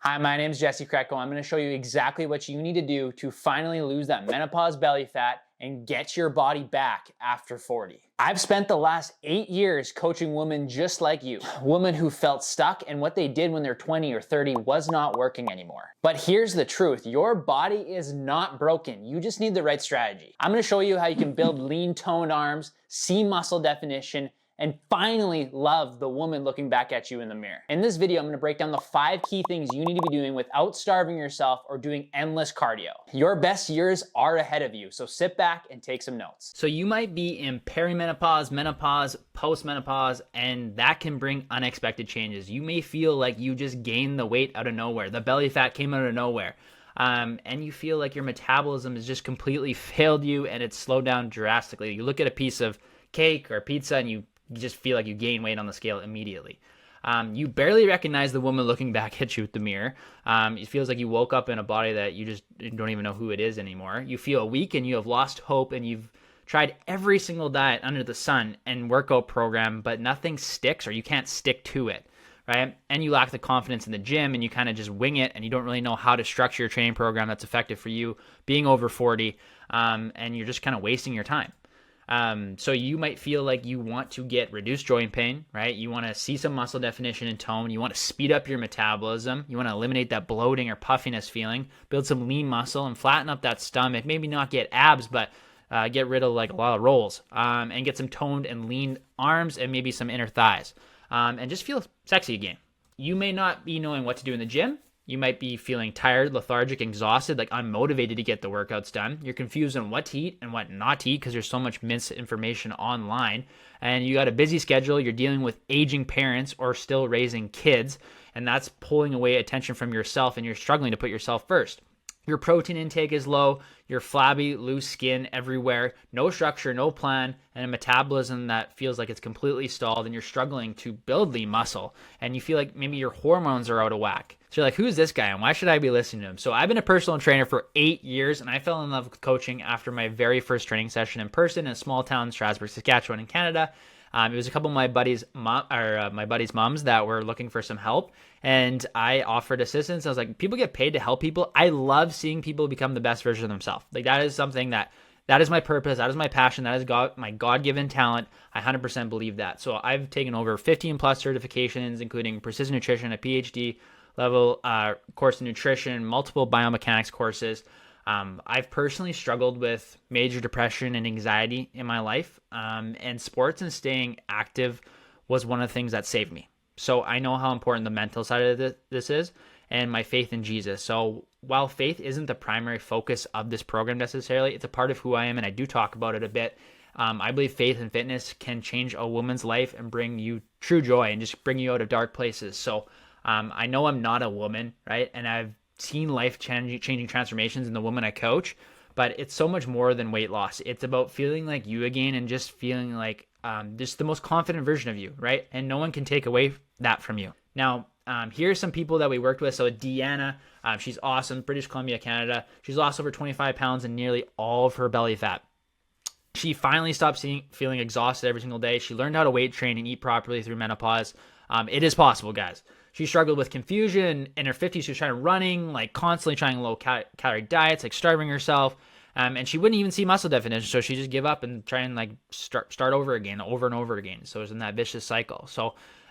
Hi, my name is Jesse Kreco. I'm going to show you exactly what you need to do to finally lose that menopause belly fat and get your body back after 40. I've spent the last 8 years coaching women just like you, women who felt stuck and what they did when they're 20 or 30 was not working anymore. But here's the truth, your body is not broken. You just need the right strategy. I'm going to show you how you can build lean toned arms, see muscle definition, and finally love the woman looking back at you in the mirror. In this video, I'm gonna break down the 5 key things you need to be doing without starving yourself or doing endless cardio. Your best years are ahead of you, so sit back and take some notes. So you might be in perimenopause, menopause, postmenopause, and that can bring unexpected changes. You may feel like you just gained the weight out of nowhere. The belly fat came out of nowhere. And you feel like your metabolism has just completely failed you and it's slowed down drastically. You look at a piece of cake or pizza and you just feel like you gain weight on the scale immediately. You barely recognize the woman looking back at you at the mirror. It feels like you woke up in a body that you just don't even know who it is anymore. You feel weak and you have lost hope and you've tried every single diet under the sun and workout program, but nothing sticks or you can't stick to it, right? And you lack the confidence in the gym and you kind of just wing it and you don't really know how to structure your training program that's effective for you being over 40, and you're just kind of wasting your time. So you might feel like you want to get reduced joint pain, right? You want to see some muscle definition and tone. You want to speed up your metabolism. You want to eliminate that bloating or puffiness feeling, build some lean muscle and flatten up that stomach. Maybe not get abs, but get rid of like a lot of rolls, and get some toned and lean arms and maybe some inner thighs, and just feel sexy again. You may not be knowing what to do in the gym. You might be feeling tired, lethargic, exhausted, like unmotivated to get the workouts done. You're confused on what to eat and what not to eat because there's so much misinformation online. And you got a busy schedule. You're dealing with aging parents or still raising kids. And that's pulling away attention from yourself and you're struggling to put yourself first. Your protein intake is low, you're flabby, loose skin everywhere, no structure, no plan, and a metabolism that feels like it's completely stalled and you're struggling to build lean muscle. And you feel like maybe your hormones are out of whack. So you're like, who's this guy and why should I be listening to him? So I've been a personal trainer for 8 years and I fell in love with coaching after my very first training session in person in a small town, Strasbourg, Saskatchewan in Canada. It was a couple of my buddies' moms that were looking for some help, and I offered assistance. I was like, people get paid to help people. I love seeing people become the best version of themselves. Like that is something that is my purpose. That is my passion. That is my God-given talent. I 100% believe that. So I've taken over 15 plus certifications, including precision nutrition, a PhD level course in nutrition, multiple biomechanics courses. I've personally struggled with major depression and anxiety in my life, and sports and staying active was one of the things that saved me. So I know how important the mental side of this is and my faith in Jesus. So while faith isn't the primary focus of this program necessarily, it's a part of who I am and I do talk about it a bit. I believe faith and fitness can change a woman's life and bring you true joy and just bring you out of dark places. So I know I'm not a woman, right? And I've seen life-changing transformations in the woman I coach, but it's so much more than weight loss. It's about feeling like you again and just feeling like just the most confident version of you, right? And no one can take away that from you. Now, here's some people that we worked with. So Deanna, she's awesome, British Columbia, Canada. She's lost over 25 pounds and nearly all of her belly fat. She finally stopped feeling exhausted every single day. She learned how to weight train and eat properly through menopause. It is possible, guys. She struggled with confusion. In her 50s, she was trying running, like constantly trying low calorie diets, like starving herself. And she wouldn't even see muscle definition. So she just give up and try and like start over again, over and over again. So it was in that vicious cycle.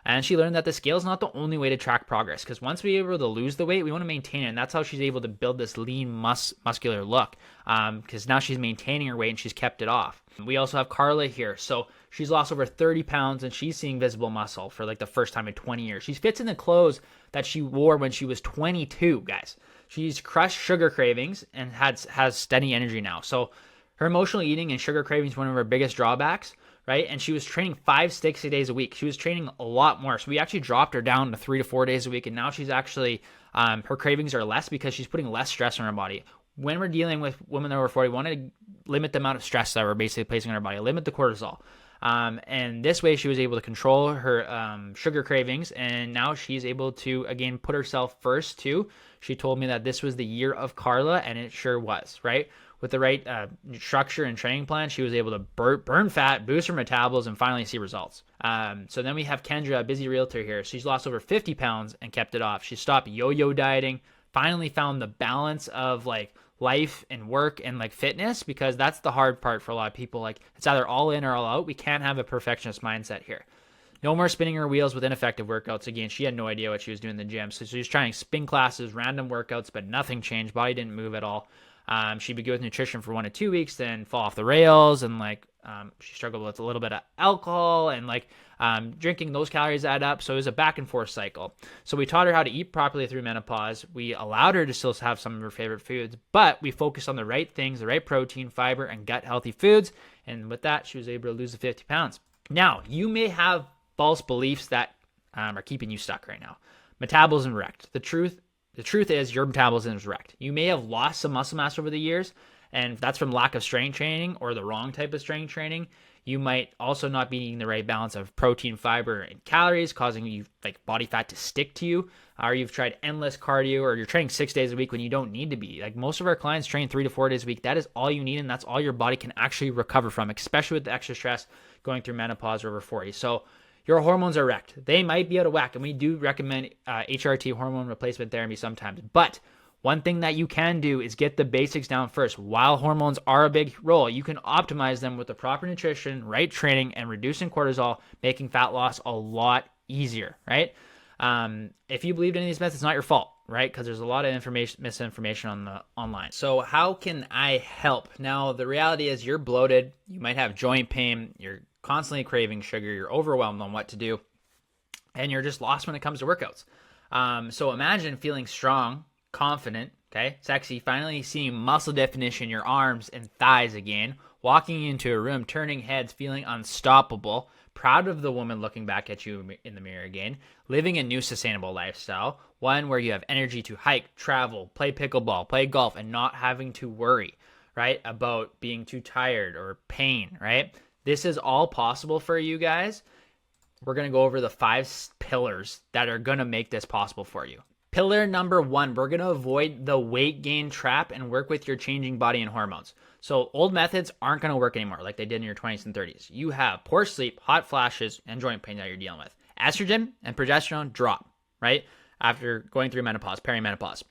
And she learned that the scale is not the only way to track progress, because once we're able to lose the weight, we want to maintain it. And that's how she's able to build this lean muscular look, because now she's maintaining her weight and she's kept it off. We also have Carla here. So she's lost over 30 pounds and she's seeing visible muscle for like the first time in 20 years. She fits in the clothes that she wore when she was 22, guys. She's crushed sugar cravings and has steady energy now. So her emotional eating and sugar cravings is one of her biggest drawbacks, right? And she was training 5-6 days a week. She was training a lot more. So we actually dropped her down to 3 to 4 days a week. And now she's actually, her cravings are less because she's putting less stress on her body. When we're dealing with women that are over 40, we want to limit the amount of stress that we're basically placing on our body, limit the cortisol. And this way she was able to control her sugar cravings, and now she's able to, again, put herself first too. She told me that this was the year of Carla, and it sure was, right? with the right structure and training plan, she was able to burn fat, boost her metabolism, and finally see results. So then we have Kendra, a busy realtor here. She's lost over 50 pounds and kept it off. She stopped yo-yo dieting, finally found the balance of like life and work and like fitness, because that's the hard part for a lot of people. Like, it's either all in or all out. We can't have a perfectionist mindset here. No more spinning her wheels with ineffective workouts. Again, she had no idea what she was doing in the gym. So she was trying spin classes, random workouts, but nothing changed. Body didn't move at all. She'd be good with nutrition for 1 to 2 weeks, then fall off the rails, and like she struggled with a little bit of alcohol, and like drinking, those calories add up. So it was a back and forth cycle. So we taught her how to eat properly through menopause. We allowed her to still have some of her favorite foods, but we focused on the right things, the right protein, fiber, and gut healthy foods. And with that, she was able to lose the 50 pounds. Now, you may have false beliefs that are keeping you stuck right now. Metabolism wrecked. The truth is your metabolism is wrecked. You may have lost some muscle mass over the years, and that's from lack of strength training or the wrong type of strength training. You might also not be eating the right balance of protein, fiber, and calories, causing you like body fat to stick to you. Or you've tried endless cardio, or you're training 6 days a week when you don't need to be. Like, most of our clients train 3 to 4 days a week. That is all you need, and that's all your body can actually recover from, especially with the extra stress going through menopause or over 40. So your hormones are wrecked. They might be out of whack, and we do recommend HRT, hormone replacement therapy, sometimes. But one thing that you can do is get the basics down first. While hormones are a big role, you can optimize them with the proper nutrition, right training, and reducing cortisol, making fat loss a lot easier, right? If you believed any of these myths, it's not your fault, right? Because there's a lot of misinformation online. So how can I help? Now, the reality is you're bloated. You might have joint pain. You're constantly craving sugar. You're overwhelmed on what to do, and you're just lost when it comes to workouts. So imagine feeling strong, confident, okay, sexy, finally seeing muscle definition in your arms and thighs again, walking into a room, turning heads, feeling unstoppable, proud of the woman looking back at you in the mirror again, living a new sustainable lifestyle, one where you have energy to hike, travel, play pickleball, play golf, and not having to worry, right, about being too tired or pain, right? This is all possible for you guys. We're going to go over the 5 pillars that are going to make this possible for you. Pillar number 1, we're going to avoid the weight gain trap and work with your changing body and hormones. So old methods aren't going to work anymore like they did in your 20s and 30s. You have poor sleep, hot flashes, and joint pain that you're dealing with. Estrogen and progesterone drop, right, after going through menopause, perimenopause.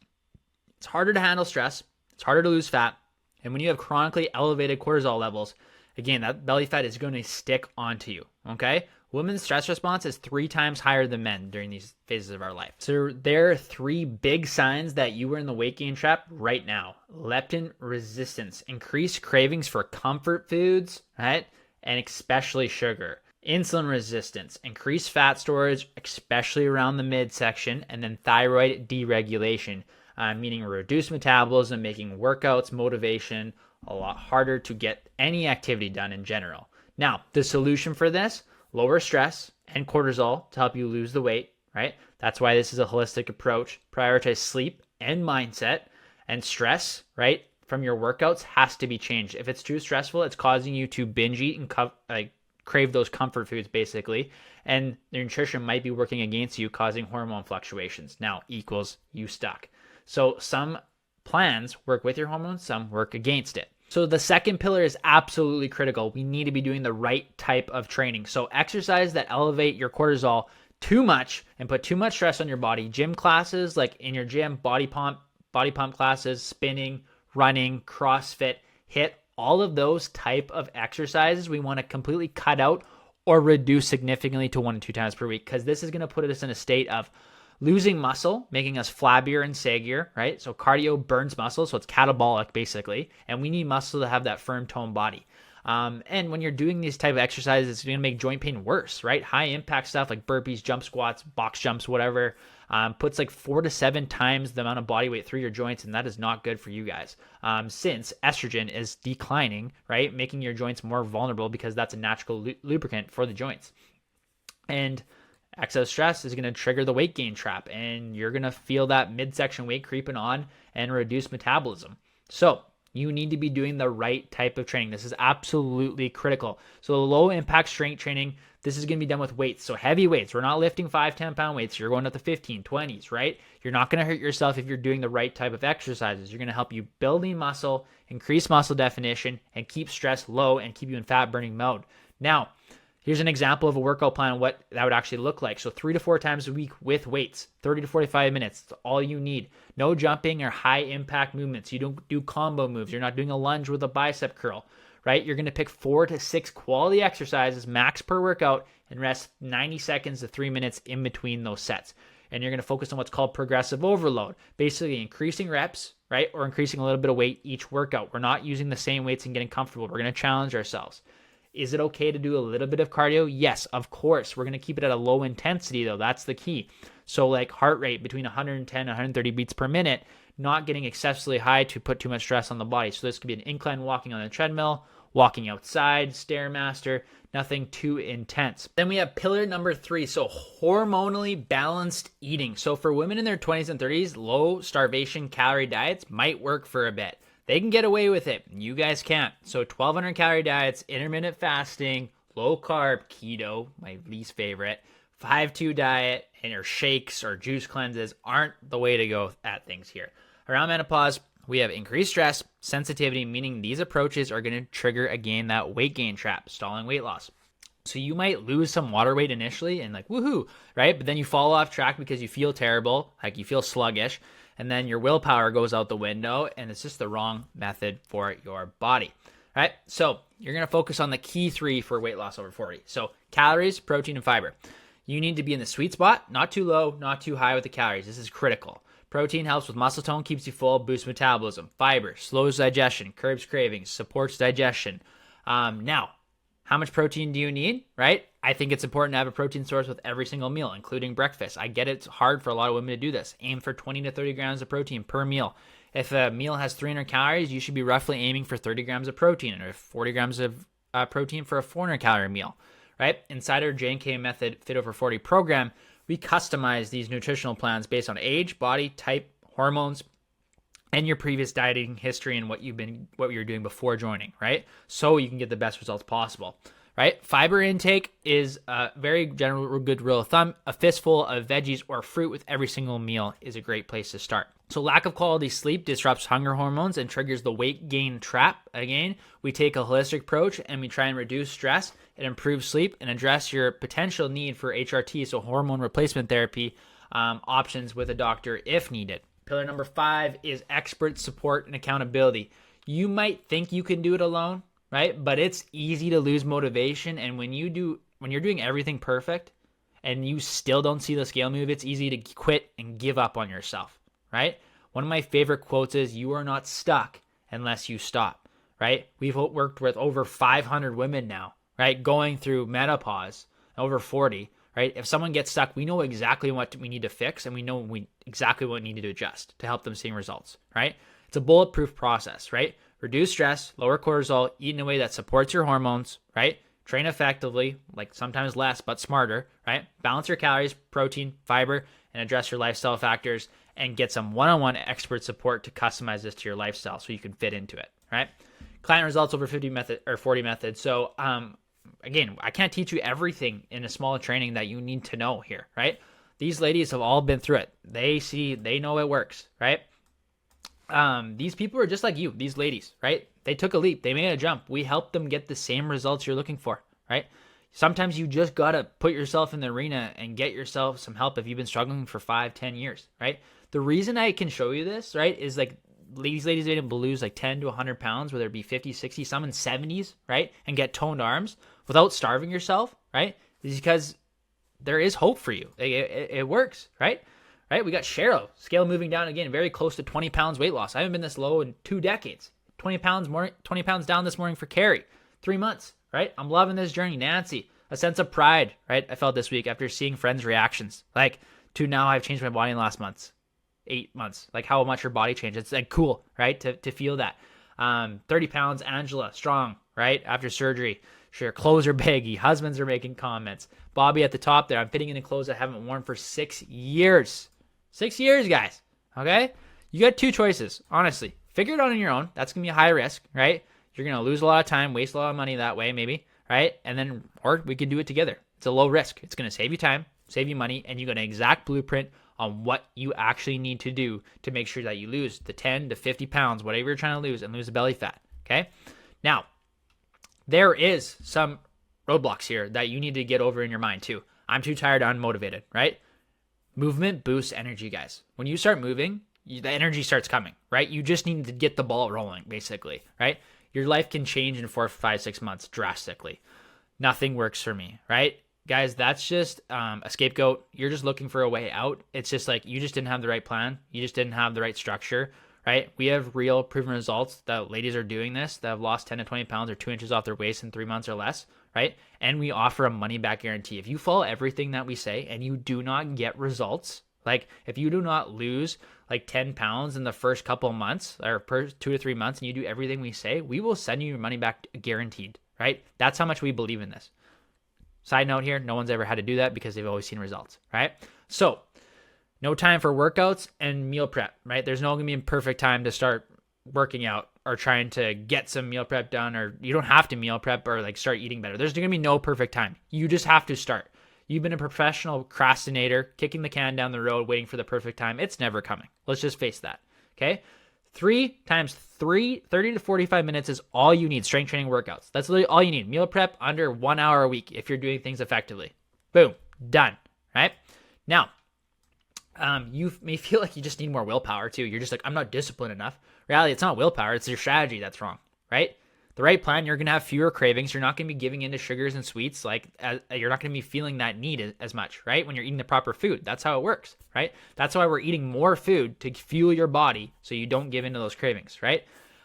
It's harder to handle stress. It's harder to lose fat. And when you have chronically elevated cortisol levels, again, that belly fat is going to stick onto you, okay? Women's stress response is 3 times higher than men during these phases of our life. So there are 3 big signs that you are in the weight gain trap right now. Leptin resistance, increased cravings for comfort foods, right? And especially sugar. Insulin resistance, increased fat storage, especially around the midsection. And then thyroid deregulation, meaning reduced metabolism, making workouts, motivation a lot harder to get any activity done in general. Now, the solution for this: lower stress and cortisol to help you lose the weight, right? That's why this is a holistic approach. Prioritize sleep and mindset, and stress, right, from your workouts has to be changed. If it's too stressful, it's causing you to binge eat and crave those comfort foods, basically. And your nutrition might be working against you, causing hormone fluctuations. Now equals you stuck. So some plans work with your hormones, some work against it. So the second pillar is absolutely critical. We need to be doing the right type of training. So exercise that elevate your cortisol too much and put too much stress on your body. Gym classes, like in your gym, body pump classes, spinning, running, CrossFit, HIIT, all of those type of exercises we want to completely cut out or reduce significantly to 1 to 2 times per week, because this is going to put us in a state of losing muscle, making us flabbier and saggier, right? So cardio burns muscle, so it's catabolic basically, and we need muscle to have that firm toned body. And when you're doing these type of exercises, it's going to make joint pain worse, right? High impact stuff like burpees, jump squats, box jumps, whatever, puts like 4 to 7 times the amount of body weight through your joints, and that is not good for you guys. Since estrogen is declining, right, making your joints more vulnerable, because that's a natural lubricant for the joints. And excess stress is going to trigger the weight gain trap, and you're going to feel that midsection weight creeping on and reduce metabolism. So You need to be doing the right type of training. This is absolutely critical. So low impact strength training, this is going to be done with weights. So heavy weights. We're not lifting 5-10 pound weights. You're going up to 15, 20s, right? You're not going to hurt yourself if you're doing the right type of exercises. You're going to help you building muscle, increase muscle definition, and keep stress low and keep you in fat burning mode. Now, here's an example of a workout plan, what that would actually look like. So 3 to 4 times a week with weights, 30 to 45 minutes. That's all you need. No jumping or high impact movements. You don't do combo moves. You're not doing a lunge with a bicep curl, right? You're going to pick 4 to 6 quality exercises max per workout and rest 90 seconds to 3 minutes in between those sets. And you're going to focus on what's called progressive overload, basically increasing reps, right? Or increasing a little bit of weight each workout. We're not using the same weights and getting comfortable. We're going to challenge ourselves. Is it okay to do a little bit of cardio? Yes, of course. We're going to keep it at a low intensity though. That's the key. So like heart rate between 110 and 130 beats per minute, not getting excessively high to put too much stress on the body. So this could be an incline walking on a treadmill, walking outside, Stairmaster, nothing too intense. Then we have pillar number 3. So hormonally balanced eating. So for women in their 20s and 30s, low starvation calorie diets might work for a bit. They can get away with it. You guys can't. So 1,200 calorie diets, intermittent fasting, low carb, keto, my least favorite, 5-2 diet, and or shakes or juice cleanses aren't the way to go at things here. Around menopause, we have increased stress, sensitivity, meaning these approaches are going to trigger again that weight gain trap, stalling weight loss. So you might lose some water weight initially and like, woohoo, right? But then you fall off track because you feel terrible, like you feel sluggish, and then your willpower goes out the window and it's just the wrong method for your body, right? So you're going to focus on the key 3 for weight loss over 40. So calories, protein, and fiber. You need to be in the sweet spot, not too low, not too high with the calories. This is critical. Protein helps with muscle tone, keeps you full, boosts metabolism. Fiber slows digestion, curbs cravings, supports digestion. Now, how much protein do you need, right? I think it's important to have a protein source with every single meal, including breakfast. I get it's hard for a lot of women to do this. Aim for 20 to 30 grams of protein per meal. If a meal has 300 calories, you should be roughly aiming for 30 grams of protein or 40 grams of protein for a 400 calorie meal, right? Inside our J&K Method Fit Over 40 program, we customize these nutritional plans based on age, body type, hormones, and your previous dieting history and what you were doing before joining, right? So you can get the best results possible, right? Fiber intake is a very general good rule of thumb. A fistful of veggies or fruit with every single meal is a great place to start. So lack of quality sleep disrupts hunger hormones and triggers the weight gain trap. Again, we take a holistic approach and we try and reduce stress and improve sleep and address your potential need for HRT, so hormone replacement therapy options with a doctor if needed. Pillar number 5 is expert support and accountability. You might think you can do it alone, right? But it's easy to lose motivation. And when you're doing everything perfect and you still don't see the scale move, it's easy to quit and give up on yourself, right? One of my favorite quotes is, "You are not stuck unless you stop," right? We've worked with over 500 women now, right? Going through menopause, over 40, right? If someone gets stuck, we know exactly what we need to fix and we know exactly what we need to adjust to help them see results, right? It's a bulletproof process, right? Reduce stress, lower cortisol, eat in a way that supports your hormones, right? Train effectively, like sometimes less, but smarter, right? Balance your calories, protein, fiber, and address your lifestyle factors and get some one-on-one expert support to customize this to your lifestyle so you can fit into it, right? Client results over 50 method or 40 methods. So, again, I can't teach you everything in a small training that you need to know here, right? These ladies have all been through it. They know it works, right? These people are just like you, these ladies, right? They took a leap. They made a jump. We helped them get the same results you're looking for, right? Sometimes you just got to put yourself in the arena and get yourself some help if you've been struggling for 5-10 years, right? The reason I can show you this, right, is like these ladies being able to lose like 10 to 100 pounds, whether it be 50, 60, some in 70s, right? And get toned arms without starving yourself, right? Is because there is hope for you. It works, right? Right? We got Cheryl, scale moving down again, very close to 20 pounds weight loss. I haven't been this low in 2 decades. 20 pounds down this morning for Carrie. 3 months, right? I'm loving this journey. Nancy, a sense of pride, right? I felt this week after seeing friends' reactions. Like, to now I've changed my body in the last 8 months. Like how much her body changed. It's like cool, right? To feel that. 30 pounds, Angela, strong, right? After surgery. Sure, clothes are baggy. Husbands are making comments. Bobby at the top there. I'm fitting in the clothes I haven't worn for 6 years. 6 years, guys. Okay? You got 2 choices, honestly. Figure it out on your own. That's going to be a high risk, right? You're going to lose a lot of time, waste a lot of money that way, maybe, right? And then, or we could do it together. It's a low risk. It's going to save you time, save you money, and you got an exact blueprint on what you actually need to do to make sure that you lose the 10 to 50 pounds, whatever you're trying to lose, and lose the belly fat. Okay. Now, there is some roadblocks here that you need to get over in your mind too. I'm too tired, unmotivated, right? Movement boosts energy, guys. When you start moving, the energy starts coming, right? You just need to get the ball rolling, basically, right? Your life can change in 4, 5, 6 months drastically. Nothing works for me, right? Guys, that's just a scapegoat. You're just looking for a way out. It's just like you just didn't have the right plan. You just didn't have the right structure, right? We have real proven results that ladies are doing this, that have lost 10 to 20 pounds or 2 inches off their waist in 3 months or less, right? And we offer a money back guarantee. If you follow everything that we say and you do not get results, like if you do not lose like 10 pounds in the first couple of months or per 2 to 3 months and you do everything we say, we will send you your money back guaranteed, right? That's how much we believe in this. Side note here, no one's ever had to do that because they've always seen results, right? So no time for workouts and meal prep, right? There's no going to be a perfect time to start working out or trying to get some meal prep done, or you don't have to meal prep or like start eating better. There's going to be no perfect time. You just have to start. You've been a professional procrastinator, kicking the can down the road, waiting for the perfect time. It's never coming. Let's just face that, okay? 3 times 3, 30 to 45 minutes is all you need. Strength training workouts. That's literally all you need. Meal prep under 1 hour a week if you're doing things effectively. Boom, done, right? Now, you may feel like you just need more willpower too. You're just like, I'm not disciplined enough. Reality, it's not willpower. It's your strategy that's wrong, right? The right plan, you're going to have fewer cravings. You're not going to be giving into sugars and sweets. You're not going to be feeling that need as much, right? When you're eating the proper food. That's how it works, right? That's why we're eating more food to fuel your body so you don't give into those cravings, right?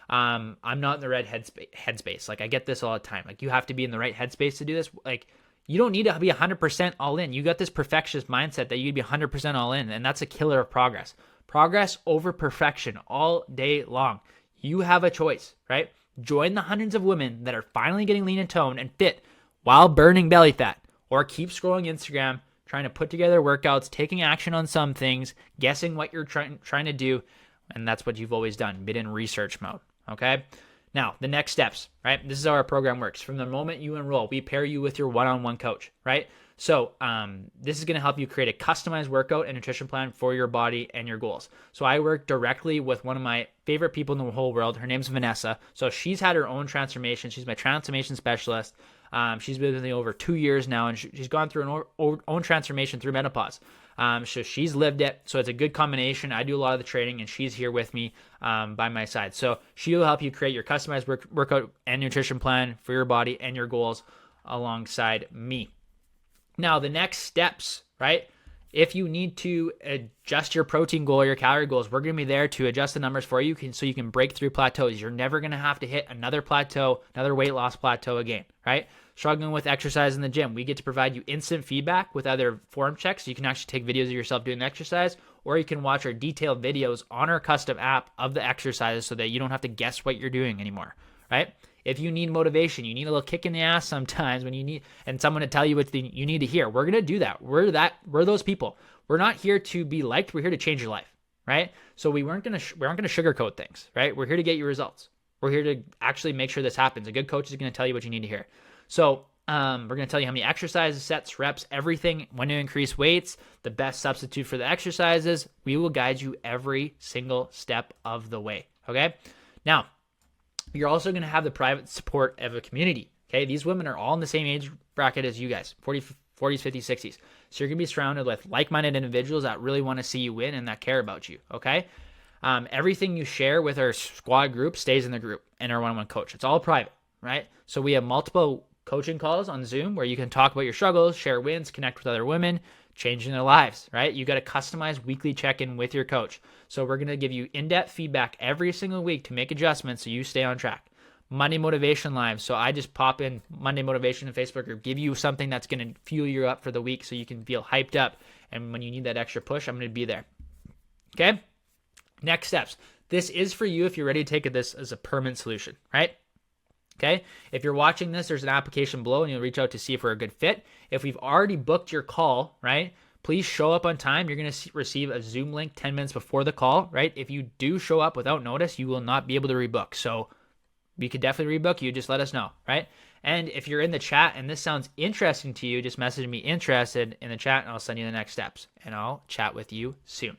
I'm not in the right headspace. Like I get this all the time. Like you have to be in the right headspace to do this. Like you don't need to be 100% all in. You got this perfectionist mindset that you'd be 100% all in, and that's a killer of progress. Progress over perfection all day long. You have a choice, right? Join the hundreds of women that are finally getting lean and toned and fit while burning belly fat, or keep scrolling Instagram, trying to put together workouts, taking action on some things, guessing what you're trying to do, and that's what you've always done, been in research mode, okay? Now, the next steps, right? This is how our program works. From the moment you enroll, we pair you with your one-on-one coach, right? So this is going to help you create a customized workout and nutrition plan for your body and your goals. So I work directly with one of my favorite people in the whole world. Her name's Vanessa. So she's had her own transformation. She's my transformation specialist. She's been with me over 2 years now, and she's gone through an own transformation through menopause. So she's lived it. So it's a good combination. I do a lot of the training, and she's here with me by my side. So she will help you create your customized workout and nutrition plan for your body and your goals alongside me. Now, the next steps, right? If you need to adjust your protein goal or your calorie goals, we're going to be there to adjust the numbers for you so you can break through plateaus. You're never going to have to hit another plateau, another weight loss plateau again, right? Struggling with exercise in the gym, we get to provide you instant feedback with either form checks. You can actually take videos of yourself doing the exercise, or you can watch our detailed videos on our custom app of the exercises so that you don't have to guess what you're doing anymore, right? If you need motivation, you need a little kick in the ass sometimes when you need, and someone to tell you what you need to hear. We're going to do that. We're those people. We're not here to be liked. We're here to change your life, right? So we aren't going to sugarcoat things, right? We're here to get you results. We're here to actually make sure this happens. A good coach is going to tell you what you need to hear. So we're going to tell you how many exercises, sets, reps, everything, when to increase weights, the best substitute for the exercises. We will guide you every single step of the way, okay? Now, you're also going to have the private support of a community, okay? These women are all in the same age bracket as you guys, 40s, 50s, 60s. So you're going to be surrounded with like-minded individuals that really want to see you win and that care about you, okay? Everything you share with our squad group stays in the group and our one-on-one coach. It's all private, right? So we have multiple coaching calls on Zoom where you can talk about your struggles, share wins, connect with other women, changing their lives, right? You got a customized weekly check-in with your coach. So we're going to give you in-depth feedback every single week to make adjustments so you stay on track. Monday Motivation Live. So I just pop in Monday Motivation in Facebook group, give you something that's going to fuel you up for the week so you can feel hyped up. And when you need that extra push, I'm going to be there. Okay? Next steps. This is for you if you're ready to take this as a permanent solution, right? Okay. If you're watching this, there's an application below and you'll reach out to see if we're a good fit. If we've already booked your call, right, please show up on time. You're going to receive a Zoom link 10 minutes before the call, right? If you do show up without notice, you will not be able to rebook. So we could definitely rebook you. Just let us know, right? And if you're in the chat and this sounds interesting to you, just message me interested in the chat and I'll send you the next steps and I'll chat with you soon.